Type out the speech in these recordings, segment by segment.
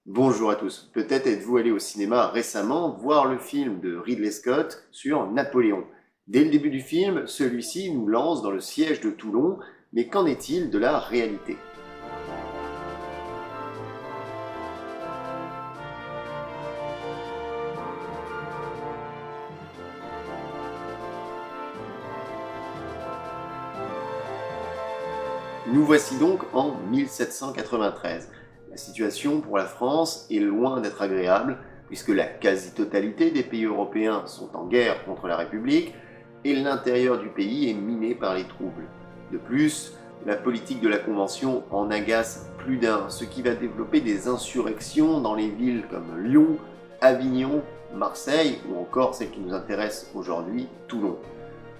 Bonjour à tous. Peut-être êtes-vous allé au cinéma récemment voir le film de Ridley Scott sur Napoléon. Dès le début du film, celui-ci nous lance dans le siège de Toulon, mais qu'en est-il de la réalité? Nous voici donc en 1793. La situation pour la France est loin d'être agréable, puisque la quasi-totalité des pays européens sont en guerre contre la République, et l'intérieur du pays est miné par les troubles. De plus, la politique de la Convention en agace plus d'un, ce qui va développer des insurrections dans les villes comme Lyon, Avignon, Marseille, ou encore celle qui nous intéresse aujourd'hui, Toulon.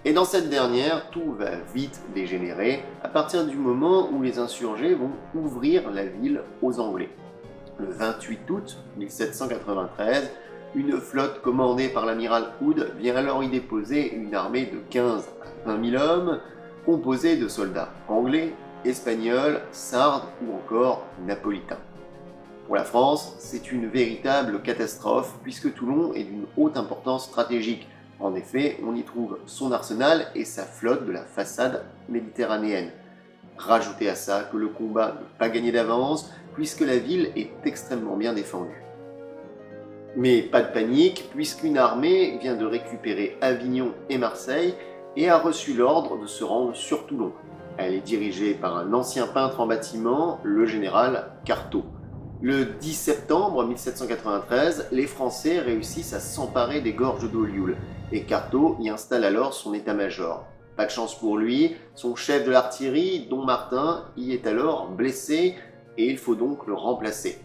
Et dans cette dernière, tout va vite dégénérer à partir du moment où les insurgés vont ouvrir la ville aux Anglais. Le 28 août 1793, une flotte commandée par l'amiral Hood vient alors y déposer une armée de 15 à 20 000 hommes, composée de soldats anglais, espagnols, sardes ou encore napolitains. Pour la France, c'est une véritable catastrophe puisque Toulon est d'une haute importance stratégique. En effet, on y trouve son arsenal et sa flotte de la façade méditerranéenne. Rajoutez à ça que le combat n'est pas gagné d'avance puisque la ville est extrêmement bien défendue. Mais pas de panique puisqu'une armée vient de récupérer Avignon et Marseille et a reçu l'ordre de se rendre sur Toulon. Elle est dirigée par un ancien peintre en bâtiment, le général Cartaux. Le 10 septembre 1793, les Français réussissent à s'emparer des gorges d'Olioul et Cartaux y installe alors son état-major. Pas de chance pour lui, son chef de l'artillerie, Don Martin, y est alors blessé et il faut donc le remplacer.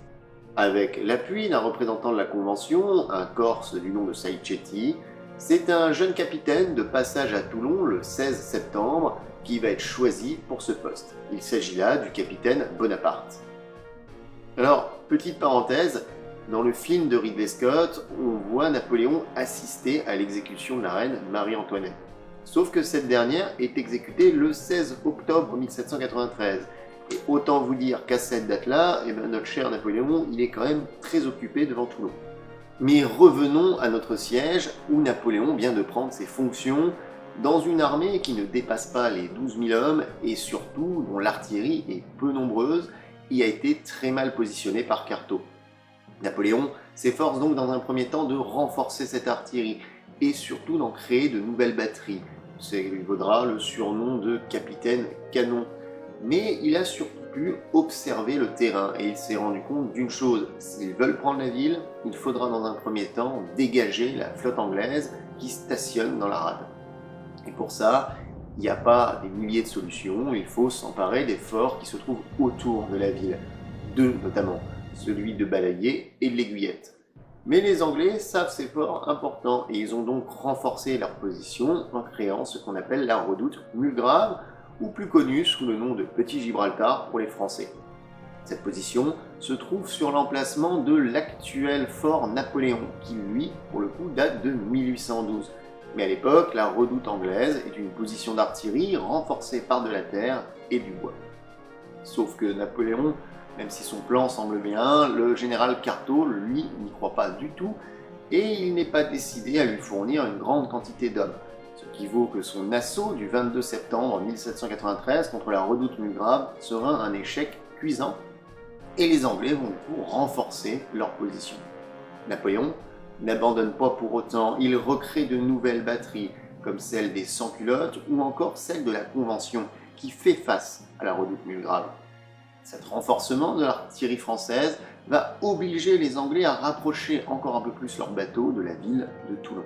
Avec l'appui d'un représentant de la Convention, un Corse du nom de Saichetti, c'est un jeune capitaine de passage à Toulon le 16 septembre qui va être choisi pour ce poste. Il s'agit là du capitaine Bonaparte. Alors, petite parenthèse, dans le film de Ridley Scott, on voit Napoléon assister à l'exécution de la reine Marie-Antoinette. Sauf que cette dernière est exécutée le 16 octobre 1793. Et autant vous dire qu'à cette date-là, notre cher Napoléon, il est quand même très occupé devant Toulon. Mais revenons à notre siège, où Napoléon vient de prendre ses fonctions dans une armée qui ne dépasse pas les 12 000 hommes et surtout dont l'artillerie est peu nombreuse et a été très mal positionnée par Cartaux. Napoléon s'efforce donc dans un premier temps de renforcer cette artillerie et surtout d'en créer de nouvelles batteries. Ça lui vaudra le surnom de capitaine canon. Mais il a surtout pu observer le terrain et il s'est rendu compte d'une chose, s'ils veulent prendre la ville, il faudra dans un premier temps dégager la flotte anglaise qui stationne dans la rade. Et pour ça, il n'y a pas des milliers de solutions, il faut s'emparer des forts qui se trouvent autour de la ville. Deux notamment, celui de Balaillé et de l'Aiguillette. Mais les Anglais savent ces forts importants et ils ont donc renforcé leur position en créant ce qu'on appelle la redoute Mulgrave, ou plus connue sous le nom de Petit Gibraltar pour les Français. Cette position se trouve sur l'emplacement de l'actuel fort Napoléon, qui lui, pour le coup, date de 1812. Mais à l'époque, la redoute anglaise est une position d'artillerie renforcée par de la terre et du bois. Sauf que Napoléon, même si son plan semble bien, le général Cartaux, lui, n'y croit pas du tout et il n'est pas décidé à lui fournir une grande quantité d'hommes. Ce qui vaut que son assaut du 22 septembre 1793 contre la redoute Mulgrave sera un échec cuisant et les Anglais vont du coup renforcer leur position. Napoléon n'abandonne pas pour autant, il recrée de nouvelles batteries comme celle des sans-culottes ou encore celle de la Convention qui fait face à la redoute Mulgrave. Cet renforcement de l'artillerie française va obliger les Anglais à rapprocher encore un peu plus leurs bateaux de la ville de Toulon.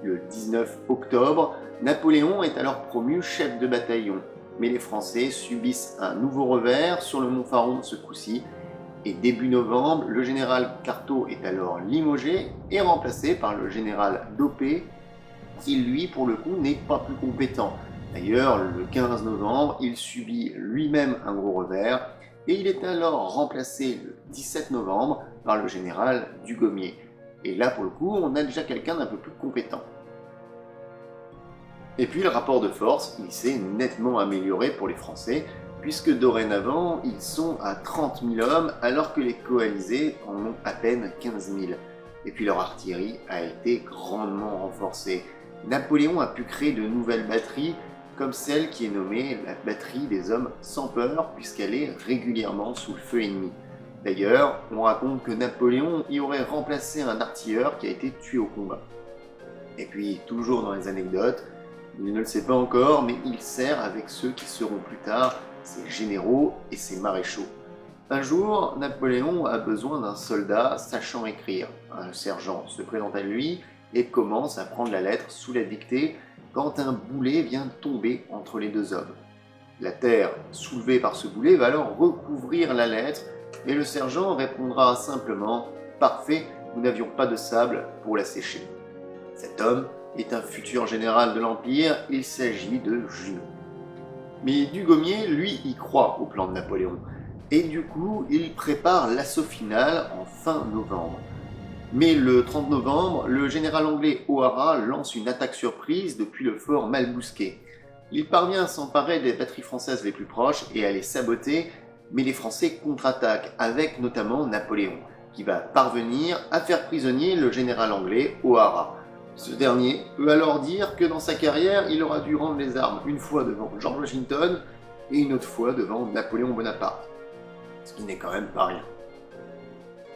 Le 19 octobre, Napoléon est alors promu chef de bataillon, mais les Français subissent un nouveau revers sur le mont Faron ce coup-ci, et début novembre, le général Cartaux est alors limogé et remplacé par le général Dopé, qui lui, pour le coup, n'est pas plus compétent. D'ailleurs, le 15 novembre, il subit lui-même un gros revers, et il est alors remplacé le 17 novembre par le général Dugommier. Et là, pour le coup, on a déjà quelqu'un d'un peu plus compétent. Et puis le rapport de force, il s'est nettement amélioré pour les Français, puisque dorénavant, ils sont à 30 000 hommes, alors que les coalisés en ont à peine 15 000. Et puis leur artillerie a été grandement renforcée. Napoléon a pu créer de nouvelles batteries, comme celle qui est nommée la batterie des hommes sans peur, puisqu'elle est régulièrement sous le feu ennemi. D'ailleurs, on raconte que Napoléon y aurait remplacé un artilleur qui a été tué au combat. Et puis, toujours dans les anecdotes, il ne le sait pas encore, mais il sert avec ceux qui seront plus tard ses généraux et ses maréchaux. Un jour, Napoléon a besoin d'un soldat sachant écrire. Un sergent se présente à lui et commence à prendre la lettre sous la dictée quand un boulet vient tomber entre les deux hommes. La terre soulevée par ce boulet va alors recouvrir la lettre et le sergent répondra simplement « Parfait, nous n'avions pas de sable pour la sécher ». Cet homme est un futur général de l'Empire, il s'agit de Junot. Mais Dugommier, lui, y croit au plan de Napoléon. Et du coup, il prépare l'assaut final en fin novembre. Mais le 30 novembre, le général anglais O'Hara lance une attaque surprise depuis le fort Malbousquet. Il parvient à s'emparer des batteries françaises les plus proches et à les saboter, mais les Français contre-attaquent, avec notamment Napoléon, qui va parvenir à faire prisonnier le général anglais O'Hara. Ce dernier peut alors dire que dans sa carrière, il aura dû rendre les armes une fois devant George Washington et une autre fois devant Napoléon Bonaparte. Ce qui n'est quand même pas rien.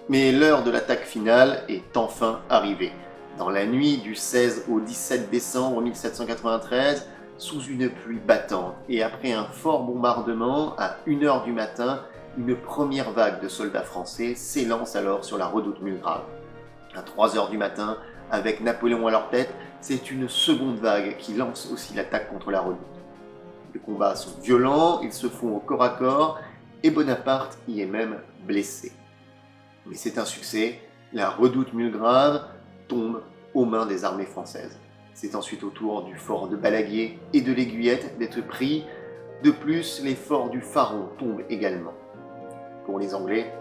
Mais l'heure de l'attaque finale est enfin arrivée. Dans la nuit du 16 au 17 décembre 1793, sous une pluie battante et après un fort bombardement, à 1h du matin, une première vague de soldats français s'élance alors sur la redoute Mulgrave. À 3h du matin, avec Napoléon à leur tête, c'est une seconde vague qui lance aussi l'attaque contre la redoute. Les combats sont violents, ils se font au corps à corps, et Bonaparte y est même blessé. Mais c'est un succès, la redoute Mulgrave tombe aux mains des armées françaises. C'est ensuite au tour du fort de Balaguier et de l'Aiguillette d'être pris. De plus, les forts du Faron tombent également. Pour les Anglais,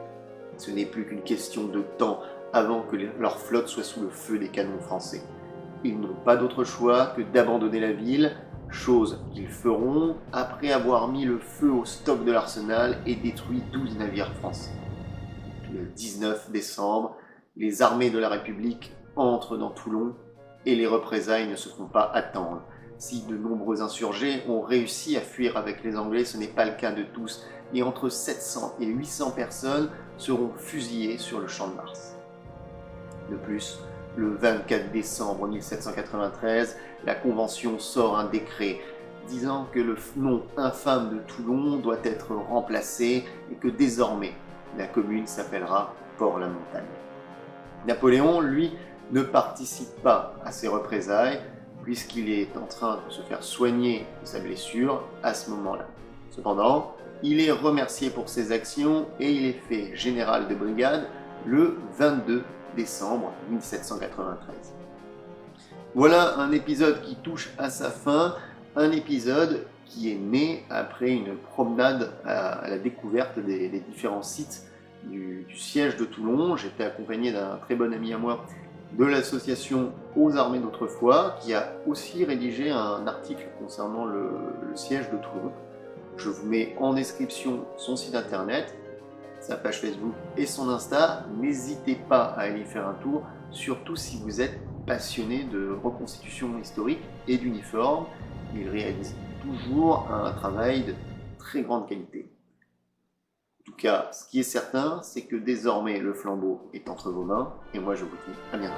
ce n'est plus qu'une question de temps avant que leur flotte soit sous le feu des canons français. Ils n'ont pas d'autre choix que d'abandonner la ville, chose qu'ils feront après avoir mis le feu au stock de l'arsenal et détruit 12 navires français. Le 19 décembre, les armées de la République entrent dans Toulon et les représailles ne se font pas attendre. Si de nombreux insurgés ont réussi à fuir avec les Anglais, ce n'est pas le cas de tous, et entre 700 et 800 personnes seront fusillées sur le champ de Mars. De plus, le 24 décembre 1793, la Convention sort un décret disant que le nom infâme de Toulon doit être remplacé et que désormais la commune s'appellera Port-la-Montagne. Napoléon, lui, ne participe pas à ces représailles puisqu'il est en train de se faire soigner de sa blessure à ce moment-là. Cependant, il est remercié pour ses actions et il est fait général de brigade le 22 décembre 1793. Voilà un épisode qui touche à sa fin, un épisode qui est né après une promenade à la découverte des différents sites du siège de Toulon. J'étais accompagné d'un très bon ami à moi de l'association Aux Armées d'Autrefois, qui a aussi rédigé un article concernant le siège de Toulon. Je vous mets en description son site internet, sa page Facebook et son Insta. N'hésitez pas à aller y faire un tour, surtout si vous êtes passionné de reconstitution historique et d'uniforme. Il réalise toujours un travail de très grande qualité. En tout cas, ce qui est certain, c'est que désormais le flambeau est entre vos mains, et moi je vous dis à bientôt.